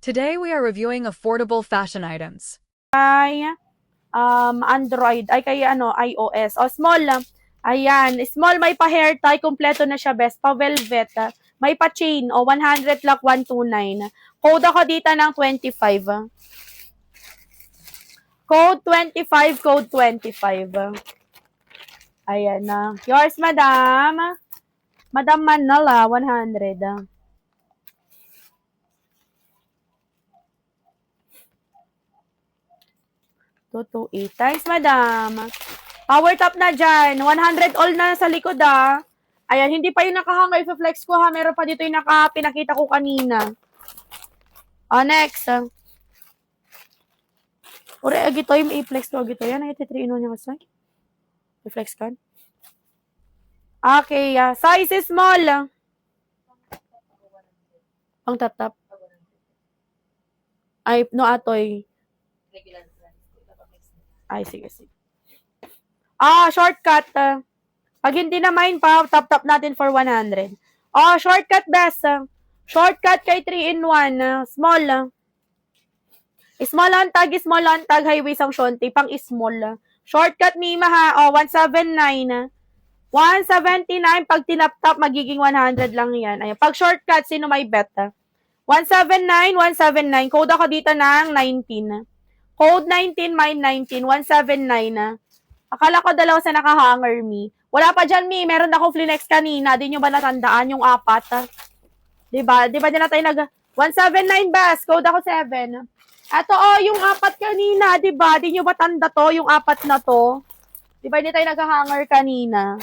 Today we are reviewing affordable fashion items. Ay Android, ay kay iOS. O small lang. Ayan, small may pa hair tie, kompleto na siya best, pa velvet. May pa chain, o 100 lang 129. Code ako dito ng 25. Code 25, code 25. Ayan na. Yours, madam. Madam Manila, 100. 228. Thanks, madam. Power top na dyan. 100 all na sa likod, Ayan, hindi pa yung nakahanga. I-flex ko, ha. Meron pa dito yung pinakita ko kanina. Next. Ore, agito yung i-flex ko. Agito yan. Ay, 3 in 1 niya kasi. I-flex kan. Okay, size is small. Pang tap-tap. Ay, no atoy. Ay, sige. Shortcut. Pag hindi na mine pa, tap-tap natin for 100. Shortcut best. Shortcut kay 3 in 1. Small. Small on tag, highway sang shonti, pang small. Shortcut Mima ha, 179. 179, pag tinap-tap, magiging 100 lang yan. Ayan. Pag shortcut, sino may bet? 179, 179. Code ako dito ng 19. Code 19, mine 19, 179. Akala ko dalawa sa naka-hanger, Mi. Wala pa dyan, Mi. Meron akong flinex kanina. Di nyo ba natandaan yung 4? Diba? Di ba dyan na tayo 179 bas. Code ako 7. Ato, yung 4 kanina. Diba? Di nyo ba tanda to? Yung 4 na to? Diba hindi tayo nag-hanger kanina?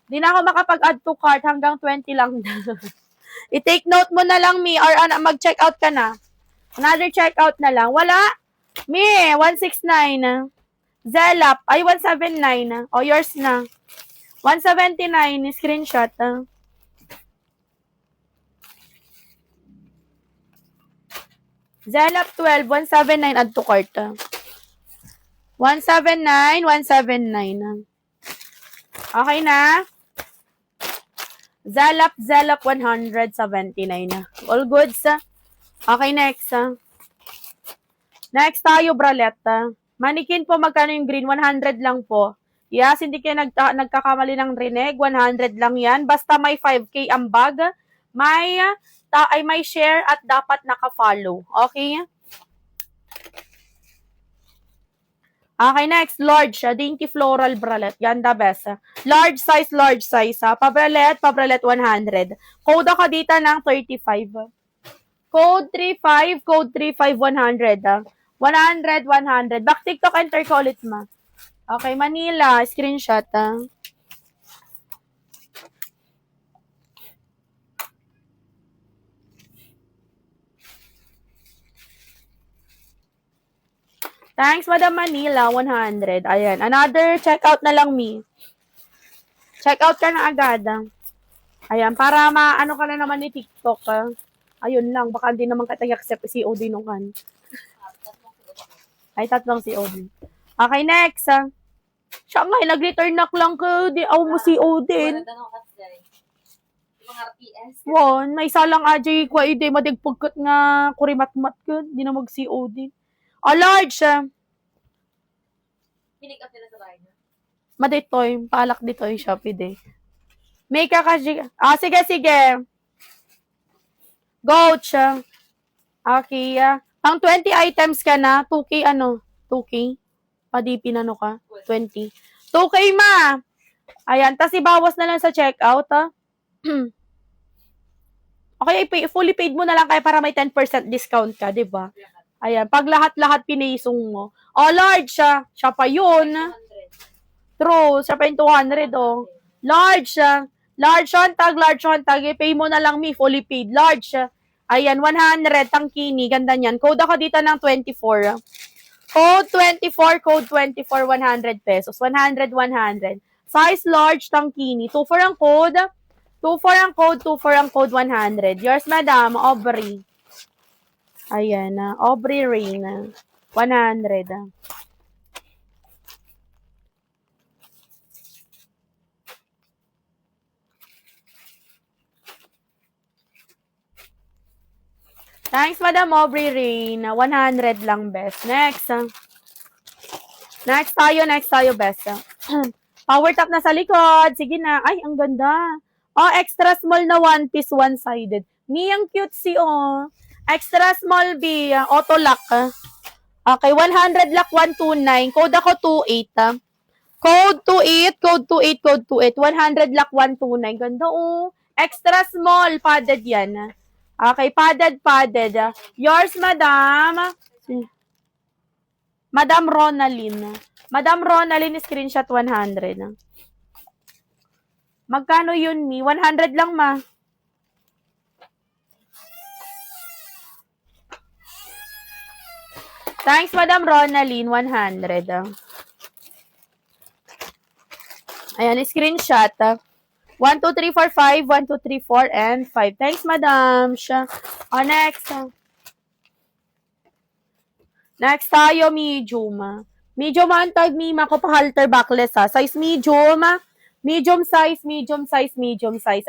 Di na ako makapag-add to cart. Hanggang 20 lang. I-take note mo na lang, Mi. Or mag-check out ka na. Another check out na lang. Wala. Mi, 169. Zelap, ay 179. Yours na. 179, screenshot. Zelap 12, 179, add to cart. 179, 179. Okay na? Zelap 179. All goods. Okay, next. Next tayo, bralette. Manikin po, magkano yung green? 100 lang po. Yes, hindi kayo nagkakamali ng rinig. 100 lang yan. Basta may 5K ang bag. May share at dapat naka-follow. Okay? Okay, next. Large. Dainty floral bralette. Yan the best. Large size. Pabralet 100. Code ako dito ng 35. Code 35, code 35, 100. 100. Back TikTok, enter ko ulit, ma. Okay, Manila. Screenshot, Thanks, Madam Manila. 100. Ayan. Another checkout na lang, Mi. Checkout ka na agad, Ayan. Para maano ka na naman ni TikTok, Ayun lang. Baka hindi naman kita i-accept si COD nung kan. Ay, 3 COD. Okay, next. Siya nga, nag-return knock lang ko. Di ako mo COD. Won, may isa lang ajay ko ide madigpugkat nga kurimat-mat ko. Di na mag-COD. Large. Pinick up nila sa bahay niya. Maditoy, palak ditoy Shopee de. May kakaji. Sige. Goach. Okay. Pang 20 items ka na, 2K 2K? Padipin ka? 20. 2K ma! Ayan, tas ibawas na lang sa checkout, Okay, fully paid mo na lang kaya para may 10% discount ka, di ba? Ayan, pag lahat-lahat pinaysong mo. Large siya. Siya pa yun. True, siya pa yung 200, Large siya. Large on tag. I-pay mo na lang, Mi, fully paid. Large siya. Ayan, 100, tangkini. Ganda niyan. Code ako dito ng 24. Code 24, 100 pesos. 100. Size large, tangkini. 2 for ang code. 2 for ang code, 100. Yours, Madam, Aubrey. Ayan, Aubrey Rain. 100. Thanks, Madam Aubrey Rain. 100 lang, best. Next. Next tayo, best. Power top na sa likod. Sige na. Ay, ang ganda. Oh, extra small na one piece, one-sided. Mi, ang cute si, oh. Extra small B, auto lock. Okay, 100 lock, 129. Code ako 28. Code 28, code 28, code 28. 100 lock, 129. Ganda, oh. Extra small, padded yan. Okay, padded. Yours, madam. Madam Ronaline. Madam Ronaline, screenshot 100. Magkano yun, Mi? 100 lang, ma. Thanks, Madam Ronaline. 100. Ayan, screenshot. 1, 2, 3, 4, 5. 1, 2, 3, 4, and 5. Thanks, Madam. Next. Next tayo, medium. Medium ang tag ni Mako pa halter backless, ha. Size medium. Medium size.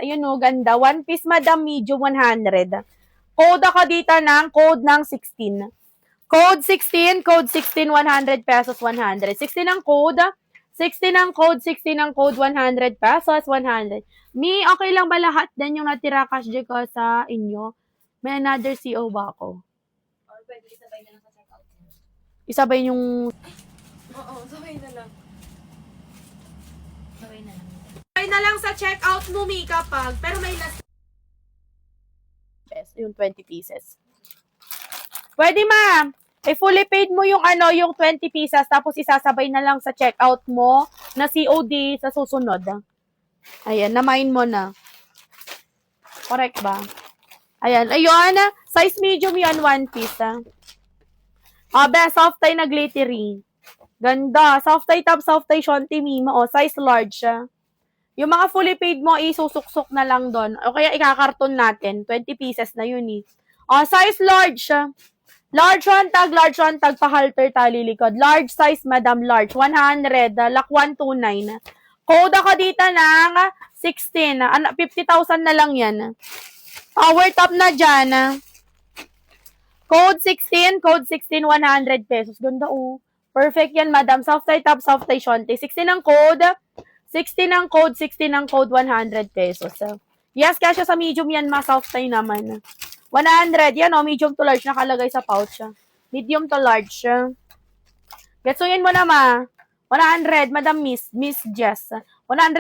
Ayun, no, ganda. One piece, Madam, medium, 100. Code ako dito ng code ng 16. Code 16, 100 pesos, 100. 16 ang code. 16 ang code, 100 pesos, 100. Mi, okay lang ba lahat din yung natira cash ko sa inyo? May another CO ba ako? Or pwede isabay na lang sa checkout. Isabay yung... Oo, sabay na lang. Sabay na lang. Sabay na lang sa checkout mo, Mi, kapag. Pero may last... Yung 20 pieces. Pwede, ma'am. Fully paid mo yung yung 20 pieces, tapos isasabay na lang sa checkout mo na COD sa susunod. Ayan, na-mine mo na. Correct ba? Ayan, size medium yan, one piece. Best, soft tie na glittery. Ganda. Soft tie top, soft tie shonti mima. Size large. Yung mga fully paid mo, isusuksok na lang doon. O kaya ikakarton natin. 20 pieces na yun eh. Size large. Large one tag, pa-halter tali likod. Large size, Madam, large. 100, lock 129. Code ako dito ng 16. 50,000 na lang yan. Power top na dyan. Code 16, 100 pesos. Ganda, oh. Perfect yan, Madam. Soft tie top, soft tie shonte. 16 ang code, 100 pesos. Yes, kasya sa medium yan, soft tie naman. 100, yan medium to large, nakalagay sa pouch. Medium to large. Getsuyin mo na, ma. 100, Madam Miss Jess. 100.